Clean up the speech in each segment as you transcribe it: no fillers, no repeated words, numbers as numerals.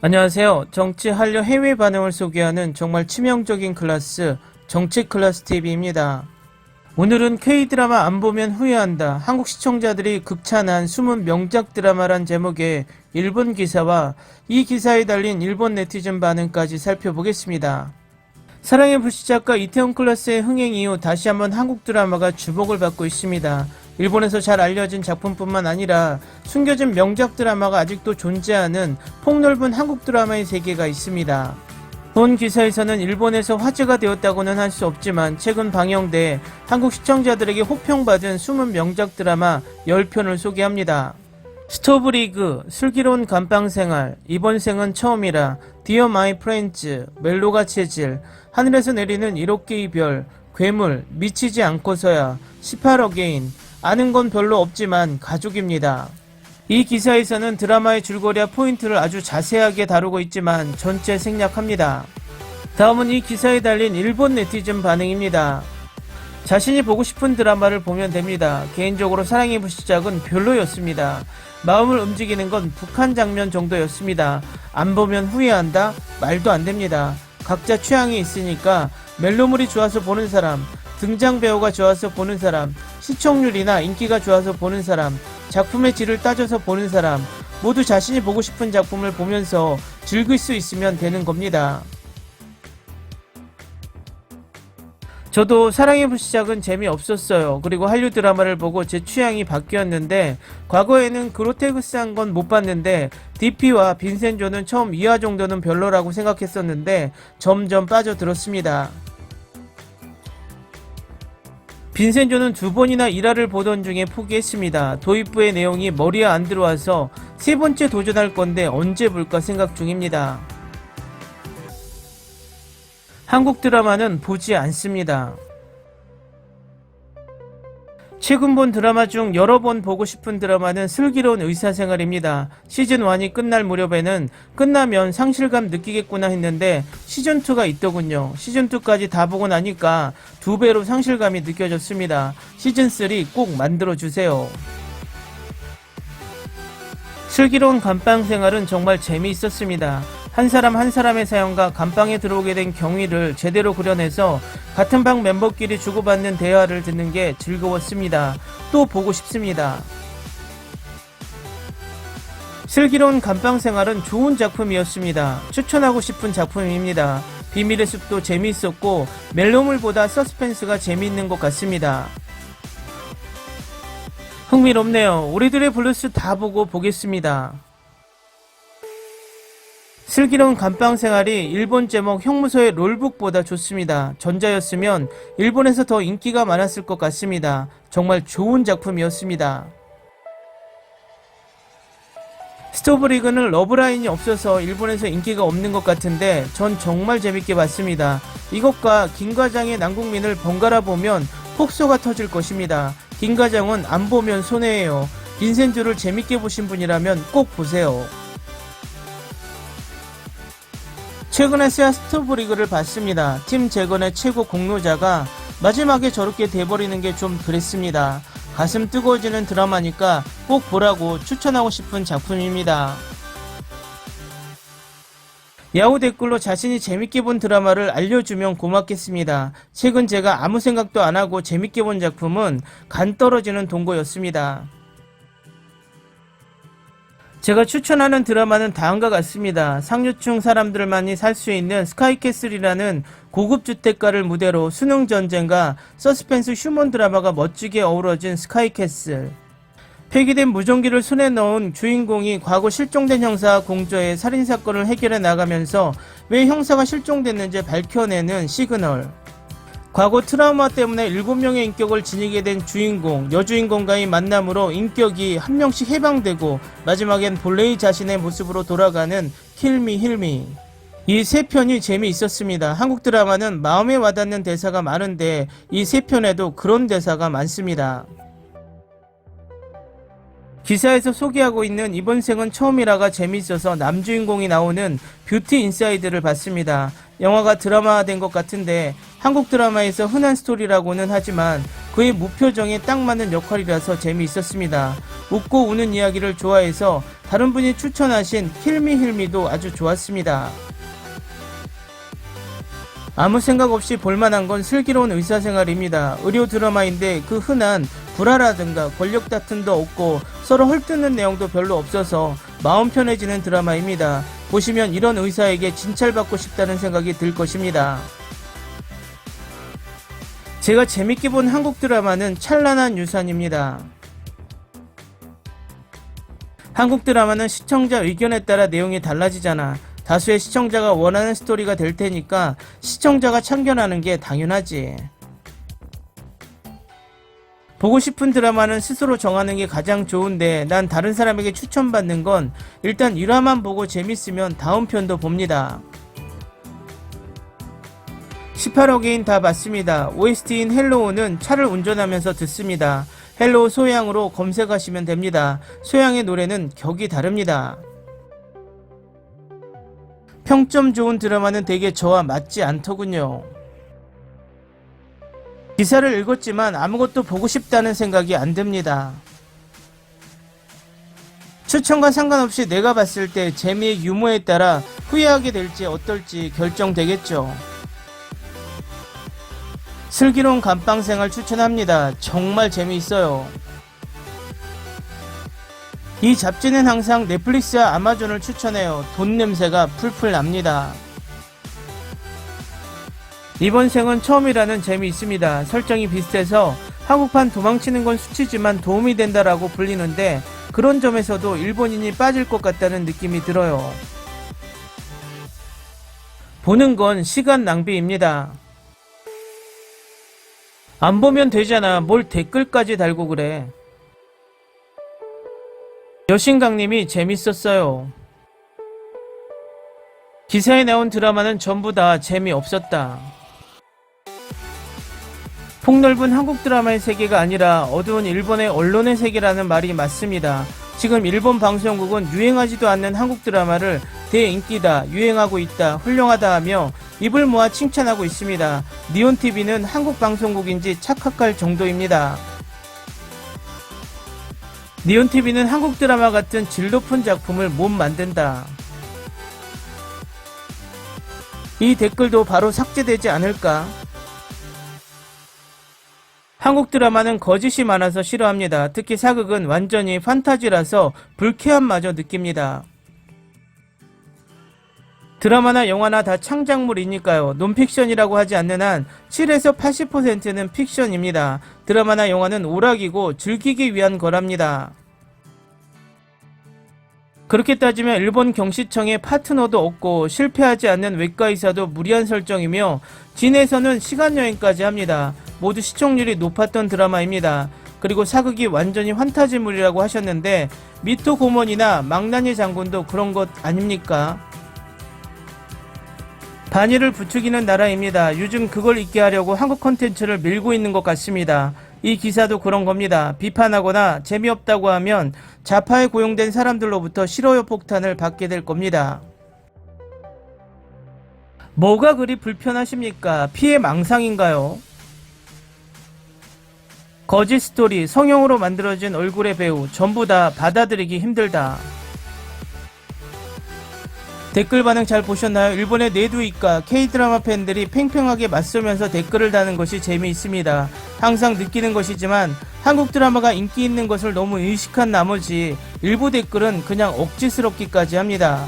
안녕하세요. 정치 한류 해외 반응을 소개하는 정말 치명적인 클래스, 정치 클래스 TV입니다. 오늘은 K드라마 안 보면 후회한다. 한국 시청자들이 극찬한 숨은 명작 드라마란 제목의 일본 기사와 이 기사에 달린 일본 네티즌 반응까지 살펴보겠습니다. 사랑의 불시착과 이태원 클래스의 흥행 이후 다시 한번 한국 드라마가 주목을 받고 있습니다. 일본에서 잘 알려진 작품뿐만 아니라 숨겨진 명작 드라마가 아직도 존재하는 폭넓은 한국 드라마의 세계가 있습니다. 본 기사에서는 일본에서 화제가 되었다고는 할 수 없지만 최근 방영돼 한국 시청자들에게 호평받은 숨은 명작 드라마 10편을 소개합니다. 스토브리그, 슬기로운 감방생활, 이번 생은 처음이라, 디어 마이 프렌즈, 멜로가 체질, 하늘에서 내리는 1억개의 별, 괴물, 미치지 않고서야, 18어게인, 아는 건 별로 없지만 가족입니다. 이 기사에서는 드라마의 줄거리와 포인트를 아주 자세하게 다루고 있지만 전체 생략합니다. 다음은 이 기사에 달린 일본 네티즌 반응입니다. 자신이 보고 싶은 드라마를 보면 됩니다. 개인적으로 사랑의 불시착은 별로였습니다. 마음을 움직이는 건 북한 장면 정도였습니다. 안 보면 후회한다? 말도 안 됩니다. 각자 취향이 있으니까 멜로물이 좋아서 보는 사람, 등장 배우가 좋아서 보는 사람, 시청률이나 인기가 좋아서 보는 사람, 작품의 질을 따져서 보는 사람, 모두 자신이 보고 싶은 작품을 보면서 즐길 수 있으면 되는 겁니다. 저도 사랑의 불시착은 재미없었어요. 그리고 한류 드라마를 보고 제 취향이 바뀌었는데 과거에는 그로테그스한 건 못 봤는데 DP와 빈센조는 처음 2화 정도는 별로라고 생각했었는데 점점 빠져들었습니다. 빈센조는 2번이나 1화를 보던 중에 포기했습니다. 도입부의 내용이 머리에 안 들어와서 3번째 도전할 건데 언제 볼까 생각 중입니다. 한국 드라마는 보지 않습니다. 최근 본 드라마 중 여러 번 보고 싶은 드라마는 슬기로운 의사생활입니다. 시즌1이 끝날 무렵에는 끝나면 상실감 느끼겠구나 했는데 시즌2가 있더군요. 시즌2까지 다 보고 나니까 2배로 상실감이 느껴졌습니다. 시즌3 꼭 만들어주세요. 슬기로운 감방생활은 정말 재미있었습니다. 한 사람 한 사람의 사연과 감방에 들어오게 된 경위를 제대로 그려내서 같은 방 멤버끼리 주고받는 대화를 듣는 게 즐거웠습니다. 또 보고 싶습니다. 슬기로운 감방생활은 좋은 작품이었습니다. 추천하고 싶은 작품입니다. 비밀의 숲도 재미있었고 멜로물보다 서스펜스가 재미있는 것 같습니다. 흥미롭네요. 우리들의 블루스 다 보고 보겠습니다. 슬기로운 감방생활이 일본 제목 형무소의 롤북보다 좋습니다. 전자였으면 일본에서 더 인기가 많았을 것 같습니다. 정말 좋은 작품이었습니다. 스토브리그는 러브라인이 없어서 일본에서 인기가 없는 것 같은데 전 정말 재밌게 봤습니다. 이것과 김과장의 남국민을 번갈아 보면 폭소가 터질 것입니다. 김과장은 안 보면 손해예요. 빈센조를 재밌게 보신 분이라면 꼭 보세요. 최근에서야 스토브리그를 봤습니다. 팀 재건의 최고 공로자가 마지막에 저렇게 돼버리는 게 좀 그랬습니다. 가슴 뜨거워지는 드라마니까 꼭 보라고 추천하고 싶은 작품입니다. 야후 댓글로 자신이 재밌게 본 드라마를 알려주면 고맙겠습니다. 최근 제가 아무 생각도 안 하고 재밌게 본 작품은 간 떨어지는 동거였습니다. 제가 추천하는 드라마는 다음과 같습니다. 상류층 사람들만이 살 수 있는 스카이캐슬이라는 고급 주택가를 무대로 수능 전쟁과 서스펜스 휴먼 드라마가 멋지게 어우러진 스카이캐슬. 폐기된 무전기를 손에 넣은 주인공이 과거 실종된 형사와 공조해 살인사건을 해결해 나가면서 왜 형사가 실종됐는지 밝혀내는 시그널. 과거 트라우마 때문에 7명의 인격을 지니게 된 주인공, 여주인공과의 만남으로 인격이 한 명씩 해방되고 마지막엔 본래의 자신의 모습으로 돌아가는 킬미 힐미. 이 3편이 재미있었습니다. 한국 드라마는 마음에 와닿는 대사가 많은데 이 3편에도 그런 대사가 많습니다. 기사에서 소개하고 있는 이번 생은 처음이라가 재미있어서 남주인공이 나오는 뷰티 인사이드를 봤습니다. 영화가 드라마화된 것 같은데 한국 드라마에서 흔한 스토리라고는 하지만 그의 무표정에 딱 맞는 역할이라서 재미있었습니다. 웃고 우는 이야기를 좋아해서 다른 분이 추천하신 킬미 힐미도 아주 좋았습니다. 아무 생각 없이 볼만한 건 슬기로운 의사생활입니다. 의료 드라마인데 그 흔한 불화라든가 권력 다툼도 없고 서로 헐뜯는 내용도 별로 없어서 마음 편해지는 드라마입니다. 보시면 이런 의사에게 진찰받고 싶다는 생각이 들 것입니다. 제가 재밌게 본 한국 드라마는 찬란한 유산입니다. 한국 드라마는 시청자 의견에 따라 내용이 달라지잖아. 다수의 시청자가 원하는 스토리가 될 테니까 시청자가 참견하는 게 당연하지. 보고 싶은 드라마는 스스로 정하는 게 가장 좋은데 난 다른 사람에게 추천받는 건 일단 1화만 보고 재밌으면 다음 편도 봅니다. 18어게인 다 봤습니다. OST인 헬로우는 차를 운전하면서 듣습니다. 헬로우 소양으로 검색하시면 됩니다. 소양의 노래는 격이 다릅니다. 평점 좋은 드라마는 대개 저와 맞지 않더군요. 기사를 읽었지만 아무것도 보고 싶다는 생각이 안 듭니다. 추천과 상관없이 내가 봤을 때 재미의 유무에 따라 후회하게 될지 어떨지 결정되겠죠. 슬기로운 감방생활 추천합니다. 정말 재미있어요. 이 잡지는 항상 넷플릭스와 아마존을 추천해요. 돈 냄새가 풀풀 납니다. 이번 생은 처음이라는 재미 있습니다. 설정이 비슷해서 한국판 도망치는 건 수치지만 도움이 된다라고 불리는데 그런 점에서도 일본인이 빠질 것 같다는 느낌이 들어요. 보는 건 시간 낭비입니다. 안 보면 되잖아. 뭘 댓글까지 달고 그래. 여신강님이 재밌었어요. 기사에 나온 드라마는 전부 다 재미없었다. 폭넓은 한국 드라마의 세계가 아니라 어두운 일본의 언론의 세계라는 말이 맞습니다. 지금 일본 방송국은 유행하지도 않는 한국 드라마를 대인기다, 유행하고 있다, 훌륭하다 하며 입을 모아 칭찬하고 있습니다. 니온TV는 한국 방송국인지 착각할 정도입니다. 니온TV는 한국 드라마 같은 질 높은 작품을 못 만든다. 이 댓글도 바로 삭제되지 않을까? 한국 드라마는 거짓이 많아서 싫어합니다. 특히 사극은 완전히 판타지라서 불쾌함마저 느낍니다. 드라마나 영화나 다 창작물이니까요. 논픽션이라고 하지 않는 한 7에서 80%는 픽션입니다. 드라마나 영화는 오락이고 즐기기 위한 거랍니다. 그렇게 따지면 일본 경시청의 파트너도 없고 실패하지 않는 외과의사도 무리한 설정이며 진에서는 시간여행까지 합니다. 모두 시청률이 높았던 드라마입니다. 그리고 사극이 완전히 환타지물이라고 하셨는데 미토 고먼이나 망나니 장군도 그런 것 아닙니까? 반일을 부추기는 나라입니다. 요즘 그걸 잊게 하려고 한국 콘텐츠를 밀고 있는 것 같습니다. 이 기사도 그런 겁니다. 비판하거나 재미없다고 하면 좌파에 고용된 사람들로부터 싫어요 폭탄을 받게 될 겁니다. 뭐가 그리 불편하십니까? 피해 망상인가요? 거짓 스토리, 성형으로 만들어진 얼굴의 배우 전부 다 받아들이기 힘들다. 댓글 반응 잘 보셨나요? 일본의 내두이과 K드라마 팬들이 팽팽하게 맞서면서 댓글을 다는 것이 재미있습니다. 항상 느끼는 것이지만 한국 드라마가 인기 있는 것을 너무 의식한 나머지 일부 댓글은 그냥 억지스럽기까지 합니다.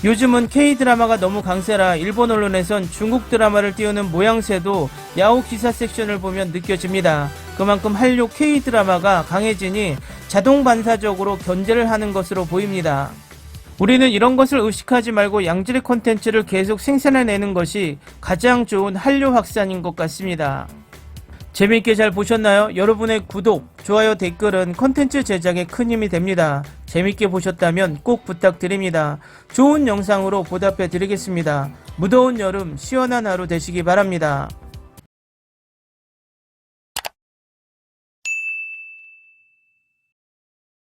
요즘은 K드라마가 너무 강세라 일본 언론에선 중국 드라마를 띄우는 모양새도 야후 기사 섹션을 보면 느껴집니다. 그만큼 한류 K드라마가 강해지니 자동 반사적으로 견제를 하는 것으로 보입니다. 우리는 이런 것을 의식하지 말고 양질의 콘텐츠를 계속 생산해내는 것이 가장 좋은 한류 확산인 것 같습니다. 재미있게 잘 보셨나요? 여러분의 구독, 좋아요, 댓글은 콘텐츠 제작에 큰 힘이 됩니다. 재미있게 보셨다면 꼭 부탁드립니다. 좋은 영상으로 보답해 드리겠습니다. 무더운 여름 시원한 하루 되시기 바랍니다.